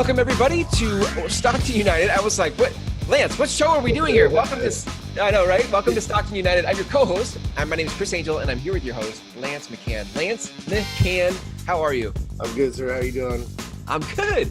Welcome everybody to Stockton United. I was like, what, Lance, what show are we doing here? Welcome to, I know, right? Welcome to Stockton United. I'm your co-host. My name is Chris Angel, and I'm here with your host, Lance McHan. Lance McHan, how are you? I'm good, sir. How you doing? I'm good.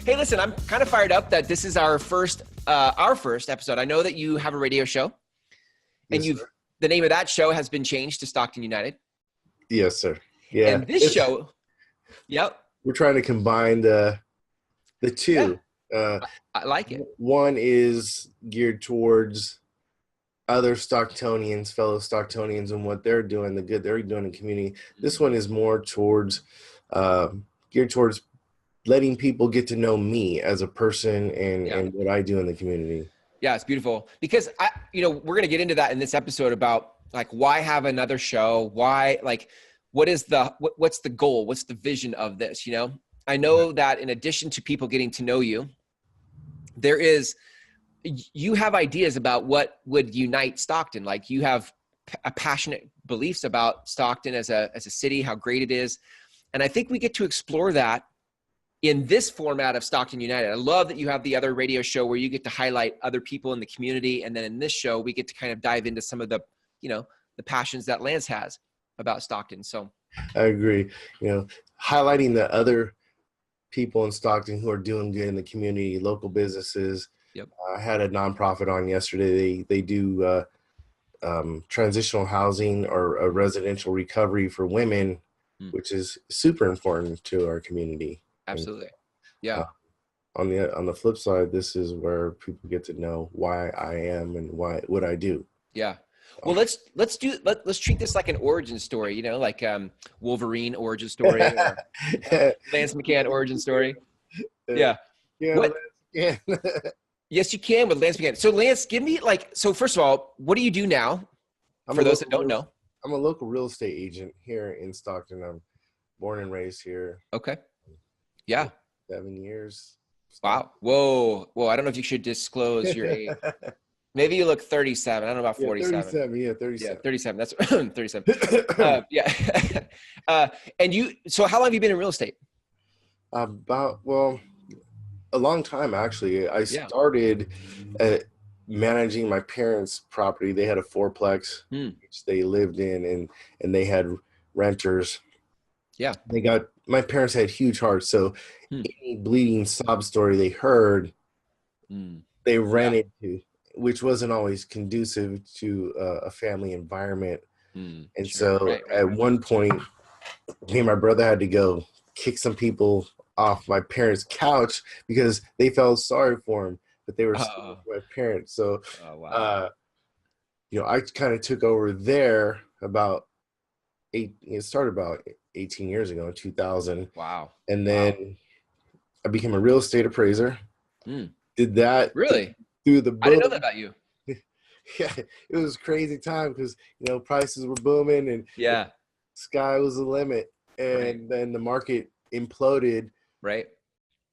Hey, listen, I'm kind of fired up that this is our first episode. I know that you have a radio show, and Yes, sir. the name of that show has been changed to Stockton United. Yes, sir. Yeah. And this show, yep. We're trying to combine the two. Yeah. I like it. One is geared towards other Stocktonians, fellow Stocktonians, and what they're doing, the good they're doing in the community. This one is more towards geared towards letting people get to know me as a person and what I do in the community. Yeah, it's beautiful because we're going to get into that in this episode about like why have another show? Why, like, what's the goal? What's the vision of this? I know that in addition to people getting to know you, you have ideas about what would unite Stockton. Like you have a passionate beliefs about Stockton as a city, how great it is. And I think we get to explore that in this format of Stockton United. I love that you have the other radio show where you get to highlight other people in the community. And then in this show, we get to kind of dive into some of the passions that Lance has about Stockton. So I agree. Highlighting the other people in Stockton who are doing good in the community, local businesses. Yep. I had a nonprofit on yesterday. They do transitional housing or a residential recovery for women, which is super important to our community. Absolutely. Yeah. On the flip side, this is where people get to know why I am and what I do. Yeah. Well, let's treat this like an origin story, like Wolverine origin story or Lance McHan origin story. Yeah. Yeah. Yes, you can with Lance McHan. So Lance, give me so first of all, what do you do now? For those that don't know. I'm a local real estate agent here in Stockton. I'm born and raised here. Okay. Yeah. 7 years. Wow. Whoa. I don't know if you should disclose your age. Maybe you look 37. I don't know about 47. 37. Yeah, 37. Yeah, 37. That's 37. Yeah. And so how long have you been in real estate? A long time, actually. I started managing my parents' property. They had a fourplex, which they lived in, and they had renters. Yeah. My parents had huge hearts, so any bleeding sob story they heard, they rented to, which wasn't always conducive to a family environment. And so at one point, me and my brother had to go kick some people off my parents' couch because they felt sorry for him, but they were still my parents. So, I kind of took over there it started about 18 years ago in 2000. Wow. And then I became a real estate appraiser. Did that. Really? Through the boom. I didn't know that about you. Yeah, it was a crazy time because, prices were booming and the sky was the limit. And then the market imploded. Right.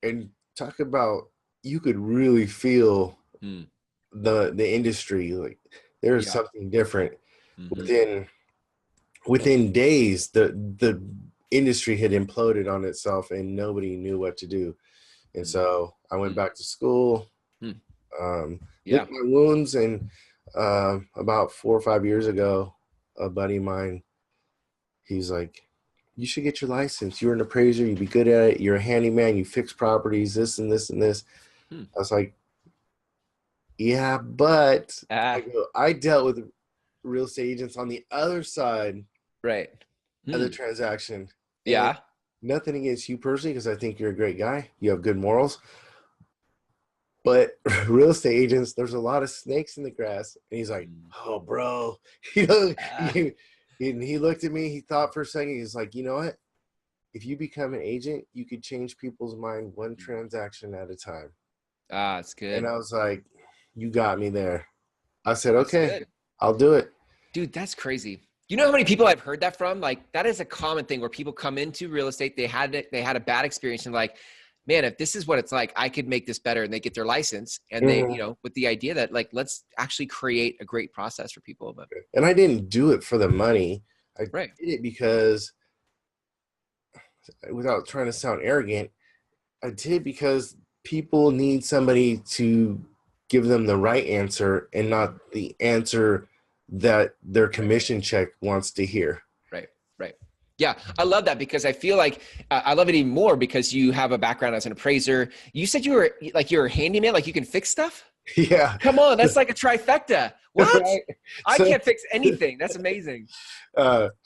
And talk about, you could really feel the industry. Like there's something different. Within days, the industry had imploded on itself and nobody knew what to do. And so I went back to school, licked my wounds, and about 4 or 5 years ago, a buddy of mine, he's like, you should get your license. You're an appraiser. You'd be good at it. You're a handyman. You fix properties, this and this and this. I was like, yeah, but I dealt with real estate agents on the other side of the transaction. Yeah. Nothing against you personally, because I think you're a great guy. You have good morals. But real estate agents, there's a lot of snakes in the grass. And he's like, oh, bro. And he looked at me. He thought for a second. He's like, you know what? If you become an agent, you could change people's mind one transaction at a time. That's good. And I was like, you got me there. I said, okay, I'll do it. Dude, that's crazy. You know how many people I've heard that from? Like, that is a common thing where people come into real estate. They had a bad experience and like, man, if this is what it's like, I could make this better. And they get their license and they, with the idea that like, let's actually create a great process for people. But and I didn't do it for the money. I did it because, without trying to sound arrogant, I did because people need somebody to give them the right answer and not the answer that their commission check wants to hear. Right. Right. Yeah. I love that because I feel like I love it even more because you have a background as an appraiser. You said you're a handyman, like you can fix stuff. Yeah. Come on. That's like a trifecta. What? Right? I So, can't fix anything. That's amazing.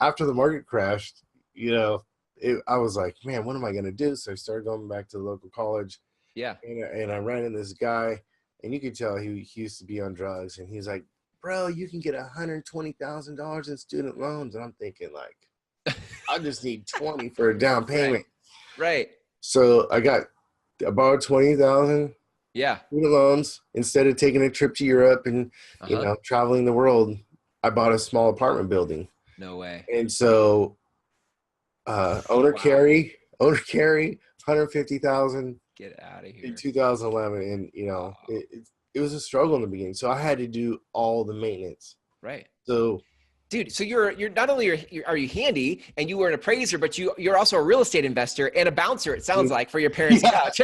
after the market crashed, I was like, man, what am I going to do? So I started going back to the local college. Yeah. And I ran into this guy, and you could tell he used to be on drugs. And he's like, bro, you can get $120,000 in student loans. And I'm thinking, like, I just need 20 for a down payment. Right. So I borrowed 20,000. Yeah. Student loans. Instead of taking a trip to Europe and traveling the world, I bought a small apartment building. No way. And so owner carry, 150,000. Get out of here. In 2011, and it was a struggle in the beginning. So I had to do all the maintenance. Right. So, dude, so you're not only are you handy and you were an appraiser, but you're also a real estate investor and a bouncer. It sounds like for your parents' couch.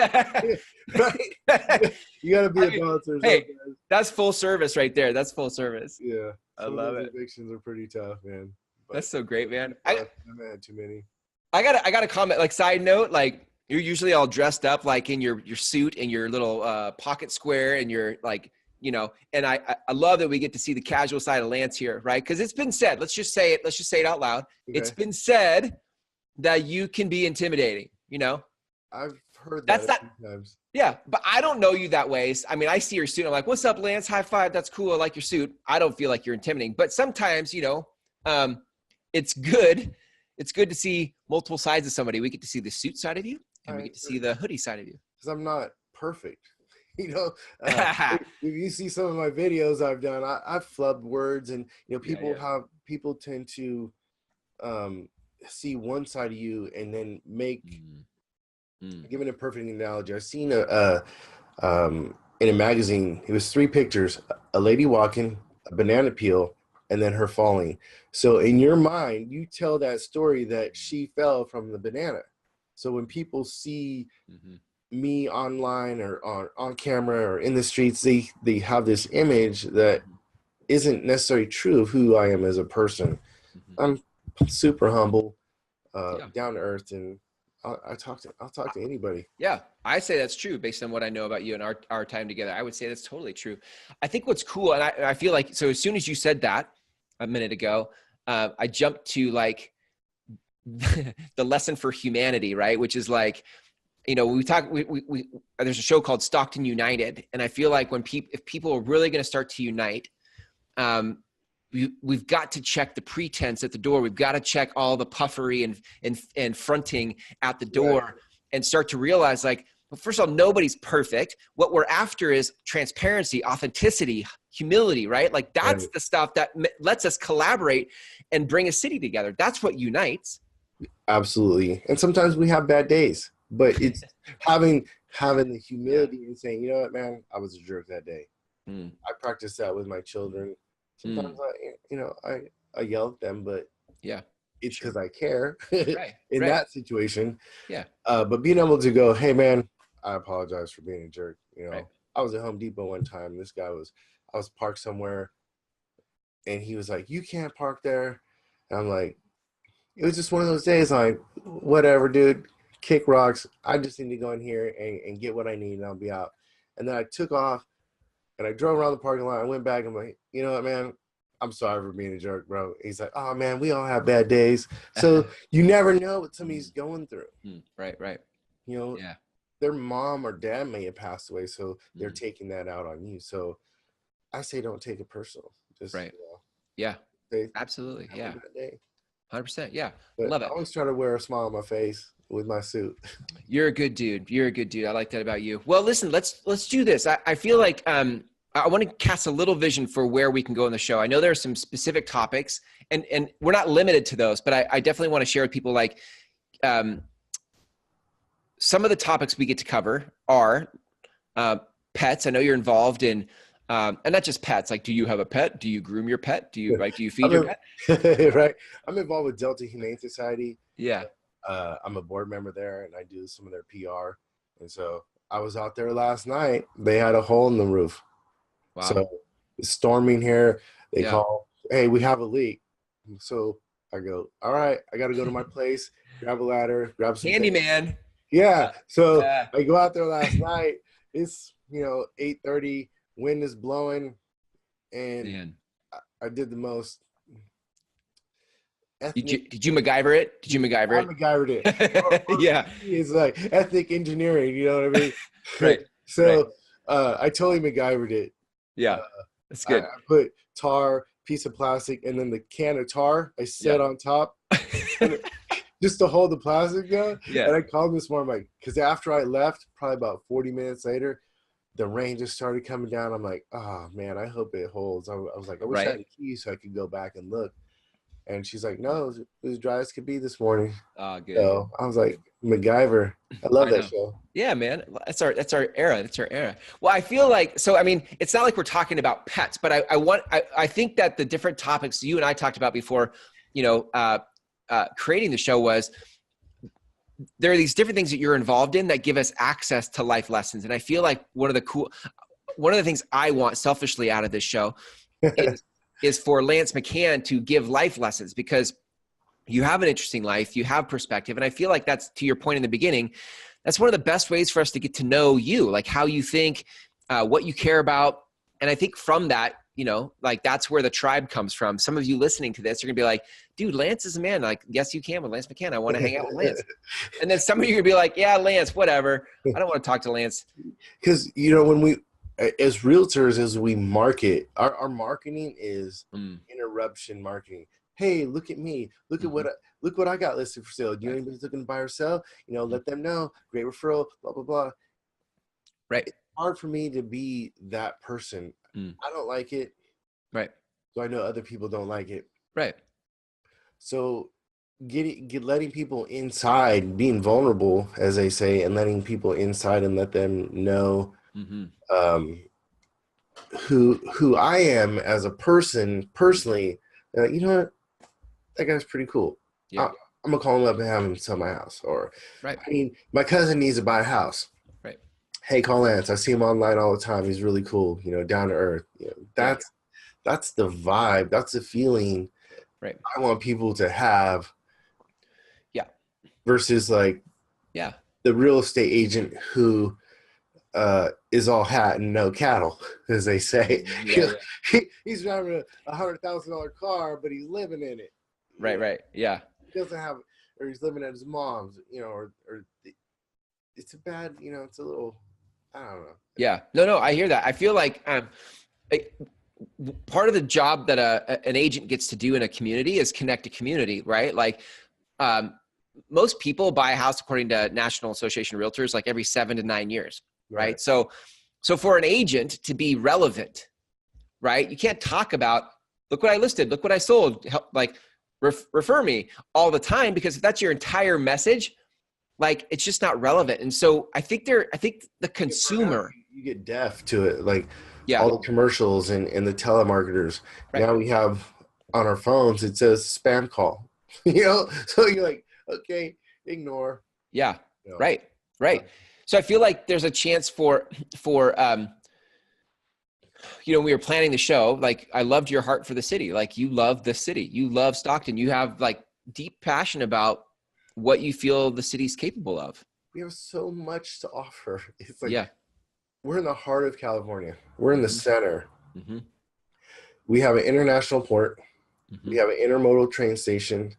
Right. You got to be a bouncer. Hey, that's full service right there. That's full service. Yeah. I love it. Evictions are pretty tough, man. But that's so great, man. I haven't had too many. I got a comment, like side note, like you're usually all dressed up like in your suit and your little pocket square and your like, and I love that we get to see the casual side of Lance here, right? Because it's been said, let's just say it out loud. Okay. It's been said that you can be intimidating, I've heard that a few times. Yeah, but I don't know you that way. I mean, I see your suit. I'm like, what's up, Lance? High five. That's cool. I like your suit. I don't feel like you're intimidating. But sometimes, it's good. It's good to see multiple sides of somebody. We get to see the suit side of you, and we get to see the hoodie side of you. Because I'm not perfect. If you see some of my videos I've done, I've flubbed words, and people tend to see one side of you and then make. Giving a perfect analogy, I've seen in a magazine, it was 3 pictures: a lady walking, a banana peel, and then her falling. So in your mind, you tell that story that she fell from the banana. So when people see me online or on camera or in the streets, they have this image that isn't necessarily true of who I am as a person. I'm super humble, down to earth, and I'll talk to anybody. Yeah, I say that's true based on what I know about you and our time together. I would say that's totally true. I think what's cool, and I feel like, so as soon as you said that a minute ago, I jumped to like the lesson for humanity, right? Which is like, we talk, there's a show called Stockton United. And I feel like if people are really going to start to unite, we've got to check the pretense at the door. We've got to check all the puffery and fronting at the door, and start to realize, like, well, first of all, nobody's perfect. What we're after is transparency, authenticity, humility, right? Like that's the stuff that lets us collaborate and bring a city together. That's what unites. Absolutely. And sometimes we have bad days, but it's having the humility and saying, you know what, man, I was a jerk that day. I practice that with my children. Sometimes I yell at them, but it's because I care in that situation. Yeah. But being able to go, hey man, I apologize for being a jerk. I was at Home Depot one time. This guy I was parked somewhere, and he was like, you can't park there. And I'm like, it was just one of those days. I'm like, whatever, dude, kick rocks. I just need to go in here and get what I need, and I'll be out. And then I took off, and I drove around the parking lot. I went back. I'm like, you know what, man? I'm sorry for being a jerk, bro. He's like, oh, man, we all have bad days. So you never know what somebody's going through. Right. Their mom or dad may have passed away, so they're taking that out on you. So I say don't take it personal. Just, absolutely. Yeah. 100%. Yeah. But Love it. I always try to wear a smile on my face with my suit. You're a good dude. I like that about you. Well, listen, let's do this. I feel like I want to cast a little vision for where we can go in the show. I know there are some specific topics, and we're not limited to those, but I definitely want to share with people, like, some of the topics we get to cover are pets. I know you're involved in, and not just pets. Like, do you have a pet? Do you groom your pet? Do you feed your pet? Right. I'm involved with Delta Humane Society. Yeah. I'm a board member there, and I do some of their PR. And so I was out there last night. They had a hole in the roof. Wow. So it's storming here. They call, hey, we have a leak. So I go, all right, I got to go to my place, grab a ladder, grab some handyman. Yeah. So I go out there last night. It's, 8:30, wind is blowing, and I did the most. Did you MacGyver it? I MacGyvered it. Yeah. It's like ethnic engineering, you know what I mean? Right. So I totally MacGyvered it. Yeah. That's good. I put tar, piece of plastic, and then the can of tar I set on top just to hold the plastic down. Yeah. And I called this morning, like, because after I left, probably about 40 minutes later, the rain just started coming down. I'm like, oh, man, I hope it holds. I was like, I wish I had a key so I could go back and look. And she's like, no, it was as dry as could be this morning. Oh, good. So I was like, MacGyver. I love that show. Yeah, man. That's our era. That's our era. Well, I feel like, so, I mean, it's not like we're talking about pets, but I think that the different topics you and I talked about before, creating the show was, there are these different things that you're involved in that give us access to life lessons. And I feel like one of the things I want selfishly out of this show is for Lance McHan to give life lessons, because you have an interesting life, you have perspective. And I feel like that's, to your point in the beginning, that's one of the best ways for us to get to know you, like how you think, what you care about. And I think from that, like that's where the tribe comes from. Some of you listening to this are gonna be like, dude, Lance is a man. Like, yes, you can with Lance McHan. I want to hang out with Lance. And then some of you are gonna be like, yeah, Lance, whatever. I don't want to talk to Lance. Because, when we, as realtors, as we market, our marketing is interruption marketing. Hey, look at me. Look at what I got listed for sale. Do you know anybody's looking to buy or sell? Let them know. Great referral, blah, blah, blah. Right. It's hard for me to be that person. I don't like it. Right. So I know other people don't like it. Right. So letting people inside, being vulnerable, as they say, and letting people inside and let them know who I am as a person, personally. You know what? That guy's pretty cool. Yeah. I'm gonna call him up and have him sell my house. Or, I mean, my cousin needs to buy a house. Right. Hey, call Lance. I see him online all the time. He's really cool. Down to earth. That's the vibe. That's the feeling. Right. I want people to have. Yeah. Versus the real estate agent who is all hat and no cattle, as they say. He's driving a $100,000 car, but he's living in it. Right. Yeah. He doesn't have, or he's living at his mom's. Or it's a bad. It's a little. I don't know. Yeah. No. I hear that. I feel like part of the job that an agent gets to do in a community is connect a community, right? Like, most people buy a house, according to National Association of Realtors, like every 7 to 9 years. Right. So for an agent to be relevant, right, you can't talk about, look what I listed, look what I sold, like refer me all the time, because if that's your entire message, like it's just not relevant. And so I think the consumer, you get deaf to it, like all the commercials and the telemarketers. Now we have on our phones, it says spam call, so you're like, okay, ignore. Yeah. Right. So I feel like there's a chance for when we were planning the show, like I loved your heart for the city. Like you love the city, you love Stockton. You have like deep passion about what you feel the city's capable of. We have so much to offer. It's like, we're in the heart of California. We're in the center. Mm-hmm. We have an international port. Mm-hmm. We have an intermodal train station.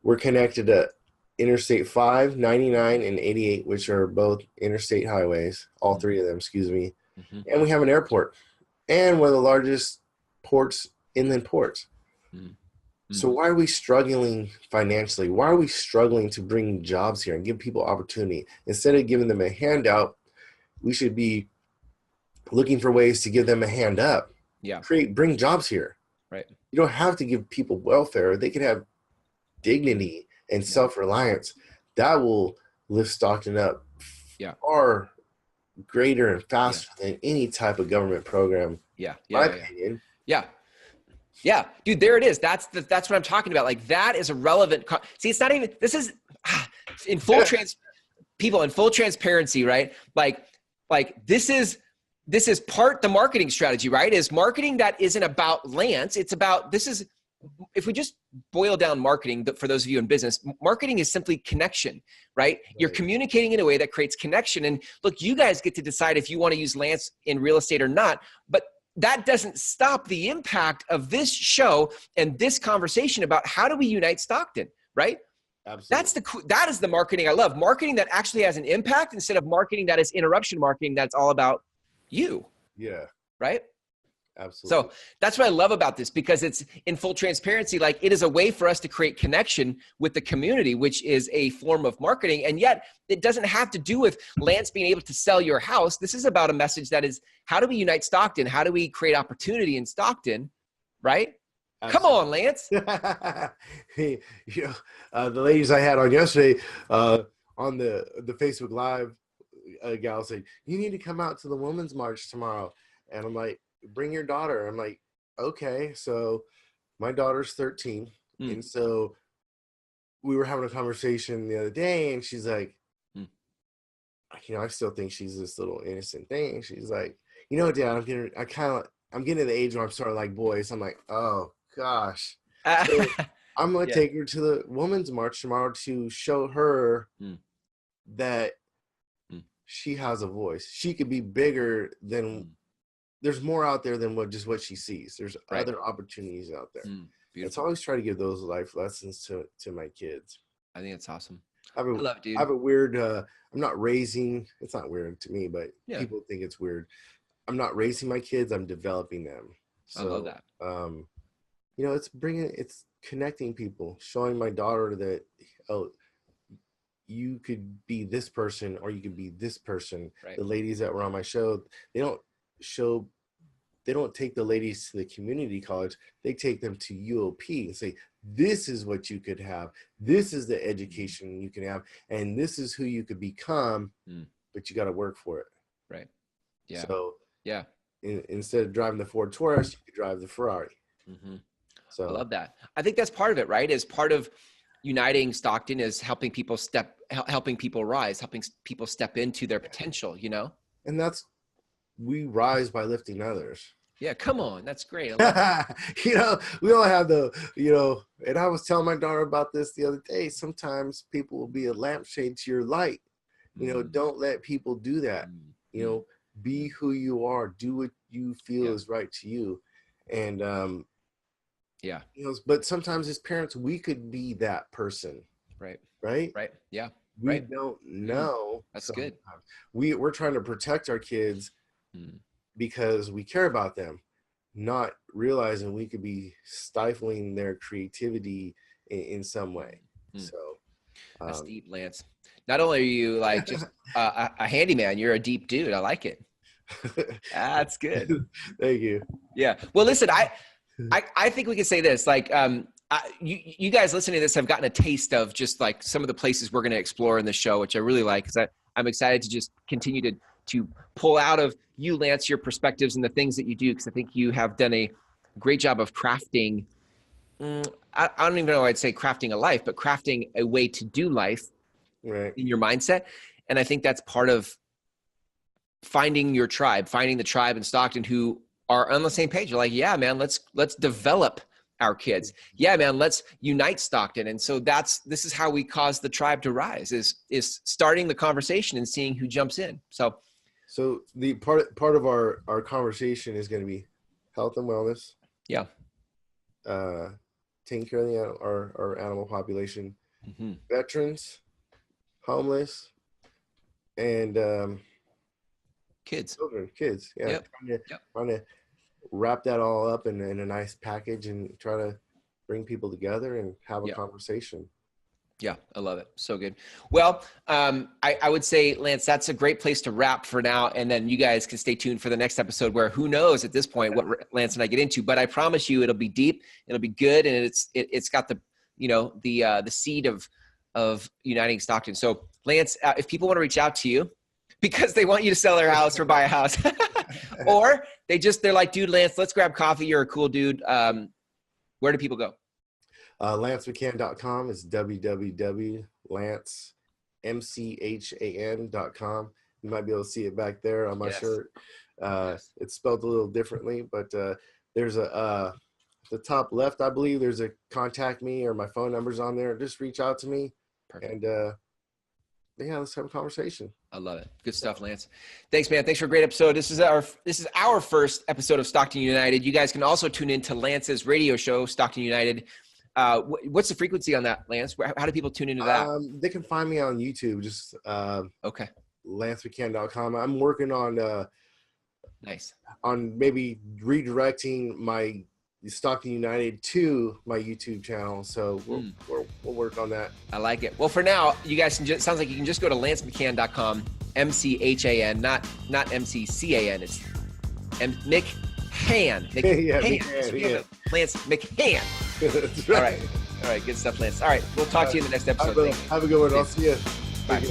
We're connected to Interstate 5, 99, and 88, which are both interstate highways, all three of them, excuse me. Mm-hmm. And we have an airport and one of the largest inland ports. Mm-hmm. So why are we struggling financially? Why are we struggling to bring jobs here and give people opportunity? Instead of giving them a handout, we should be looking for ways to give them a hand up. Yeah. Bring jobs here. Right. You don't have to give people welfare. They can have dignity and self-reliance. That will lift Stockton up far greater and faster than any type of government program. My opinion. Yeah, dude, there it is. That's what I'm talking about. Like that is a relevant. See, it's not even. This is in full people, in full transparency, right? Like this is part the marketing strategy, right? Is marketing that isn't about Lance. It's about, if we just boil down marketing, for those of you in business, marketing is simply connection, right? You're communicating in a way that creates connection. And look, you guys get to decide if you want to use Lance in real estate or not, but that doesn't stop the impact of this show and this conversation about how do we unite Stockton, right? Absolutely. That is the marketing I love. Marketing that actually has an impact instead of marketing that is interruption marketing that's all about you. Yeah. Right? Absolutely. So that's what I love about this, because it's in full transparency. Like, it is a way for us to create connection with the community, which is a form of marketing. And yet it doesn't have to do with Lance being able to sell your house. This is about a message that is, how do we unite Stockton? How do we create opportunity in Stockton? Right? Absolutely. Come on, Lance. Hey, the ladies I had on yesterday on the Facebook Live, a gal said, you need to come out to the Women's March tomorrow. And I'm like, bring your daughter. I'm like, okay. So my daughter's 13. And so we were having a conversation the other day, and she's like, I still think she's this little innocent thing. She's like, Dad, I'm getting to the age where I'm starting to like boys. I'm like, oh gosh. So I'm going to take her to the Women's March tomorrow to show her that she has a voice. She could be bigger than, there's more out there than what she sees. There's other opportunities out there. It's always try to give those life lessons to my kids. I think it's awesome. I love it, dude. I have a weird, I'm not raising, it's not weird to me, but people think it's weird. I'm not raising my kids, I'm developing them. So, I love that. It's connecting people, showing my daughter that, you could be this person or you could be this person. Right. The ladies that were on my show, they don't take the ladies to the community college. They take them to UOP and say, this is what you could have. This is the education you can have. And this is who you could become, but you got to work for it. Right. Yeah. So instead of driving the Ford Taurus, you could drive the Ferrari. So I love that. I think that's part of it, right? As part of uniting Stockton is helping people rise, helping people step into their potential, And we rise by lifting others. Yeah, come on. That's great. We all have and I was telling my daughter about this the other day. Sometimes people will be a lampshade to your light. Don't let people do that. Be who you are. Do what you feel is right to you. And, but sometimes as parents, we could be that person. Right. Yeah. We don't know. That's sometimes. Good. We're trying to protect our kids because we care about them, not realizing we could be stifling their creativity in some way. So that's deep, Lance. Not only are you like just a handyman, you're a deep dude. I like it. That's good. Thank you. Yeah. Well, listen, I think we can say this, like, you guys listening to this have gotten a taste of just like some of the places we're going to explore in the show, which I really like, because I'm excited to just continue to pull out of you, Lance, your perspectives and the things that you do, because I think you have done a great job of crafting. I don't even know I'd say crafting a life, but crafting a way to do life in your mindset. And I think that's part of finding your tribe, finding the tribe in Stockton who are on the same page. You're like, yeah, man, let's develop our kids. Yeah, man, let's unite Stockton. And so this is how we cause the tribe to rise, is starting the conversation and seeing who jumps in. So the part of our conversation is going to be health and wellness. Yeah. Taking care of our animal population, veterans, homeless, and kids. Children, kids. Yeah. Yep. Trying to wrap that all up in a nice package and try to bring people together and have a conversation. Yeah, I love it. So good. Well, I would say, Lance, that's a great place to wrap for now. And then you guys can stay tuned for the next episode where who knows at this point what Lance and I get into, but I promise you it'll be deep, it'll be good. And it's got the seed of uniting Stockton. So Lance, if people want to reach out to you because they want you to sell their house or buy a house or they're like, dude, Lance, let's grab coffee. You're a cool dude. Where do people go? LanceMcHan.com is www.lance, MCHAN.com. You might be able to see it back there on my shirt. It's spelled a little differently, but there's a the top left, I believe there's a contact me, or my phone number's on there. Just reach out to me. Perfect. And let's have a conversation. I love it. Good stuff, Lance. Thanks, man. Thanks for a great episode. This is our first episode of Stockton United. You guys can also tune in to Lance's radio show, Stockton United. What's the frequency on that, Lance? How do people tune into that? They can find me on YouTube. Just LanceMcHan.com. I'm working on on maybe redirecting my Stockton United to my YouTube channel. So we'll work on that. I like it. Well, for now, you guys can sounds like you can just go to LanceMcHan.com, MCHAN, not MCCAN. It's McHan. McHan. Lance McHan. That's right. All right. Good stuff, Lance. All right. We'll talk to you in the next episode. Have a good one. I'll see you. Bye.